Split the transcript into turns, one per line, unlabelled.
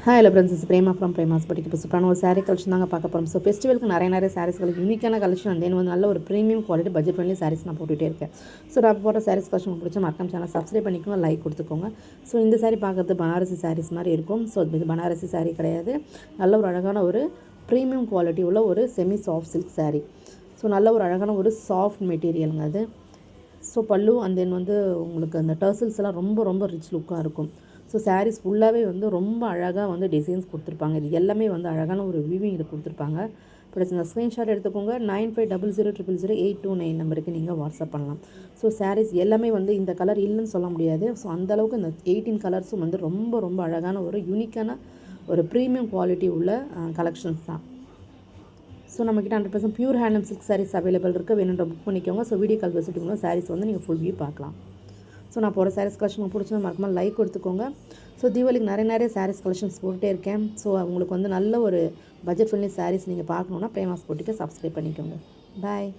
Hi hello friends, is Prema from Prema's பட்டிக்கு. இப்போ சூப்பரான ஒரு சாரீ கலெக்ஷன் தாங்க பார்க்க போகிறோம். ஸோ ஃபெஸ்டிவலுக்கு நிறைய சாரீஸ்களுக்கு யூனிக்கான கலெக்ஷன் வந்து நல்ல ஒரு premium quality budget friendly sarees நான் போட்டுகிட்டே இருக்கேன். ஸோ நான் போகிற சாரீஸ் கலெக்ஷன் பிடிச்ச மறக்காம சேனல் சப்ஸ்கிரைப் பண்ணிக்கோங்க, லைக் கொடுத்துக்கோங்க. ஸோ இந்த சாரீ பார்க்குறது பனாரசி சாரீஸ் மாதிரி இருக்கும். ஸோ இது பனாரசி சாரீ கிடையாது, நல்ல ஒரு அழகான ஒரு ப்ரீமியம் குவாலிட்டி உள்ள ஒரு semi soft silk sari. So நல்ல ஒரு அழகான ஒரு சாஃப்ட் மெட்டீரியலுங்க அது. ஸோ பல்லு அண்ட் தென் வந்து உங்களுக்கு அந்த டர்சல்ஸ் எல்லாம் ரொம்ப ரிச் லுக்காக இருக்கும். ஸோ சாரீஸ் ஃபுல்லாகவே வந்து ரொம்ப அழகாக வந்து டிசைன்ஸ் கொடுத்துருப்பாங்க. இது எல்லாமே வந்து அழகான ஒரு வீவிங் இது கொடுத்துருப்பாங்க. இந்த ஸ்க்ரீன்ஷாட் எடுத்துக்கோங்க. 9500000829 நம்பருக்கு நீங்கள் வாட்ஸ்அப் பண்ணலாம். ஸோ சாரீஸ் எல்லாமே வந்து இந்த கலர் இல்லைன்னு சொல்ல முடியாது. ஸோ அந்தளவுக்கு இந்த 18 கலர்ஸும் வந்து ரொம்ப அழகான ஒரு யூனிக்கான ஒரு ப்ரீமியம் குவாலிட்டி உள்ள கலெக்ஷன்ஸ் தான். ஸோ நம்மக்கிட்ட 100% pure handloom silk sarees available இருக்குது. வேணுன்ற புக் பண்ணிக்கோங்க. ஸோ வீடியோ கால் பேசிட்டு சாரீஸ் வந்து நீங்கள் ஃபுல் வியூ பார்க்கலாம். ஸோ நான் போகிற சாரீஸ் கலெக்ஷன் பிடிச்சா மறக்காம லைக் கொடுத்துக்கோங்க. ஸோ தீபாவளிக்கு நிறைய சாரீஸ் கலெக்ஷன்ஸ் போட்டுகிட்டே இருக்கேன். ஸோ உங்களுக்கு வந்து நல்ல ஒரு பட்ஜெட் ஃப்ரெண்ட்லி சாரீஸ் நீங்கள் பார்க்கணுன்னா பிரேமாஸ் போட்டிக்கு சப்ஸ்கிரைப் பண்ணிக்கோங்க. பாய்.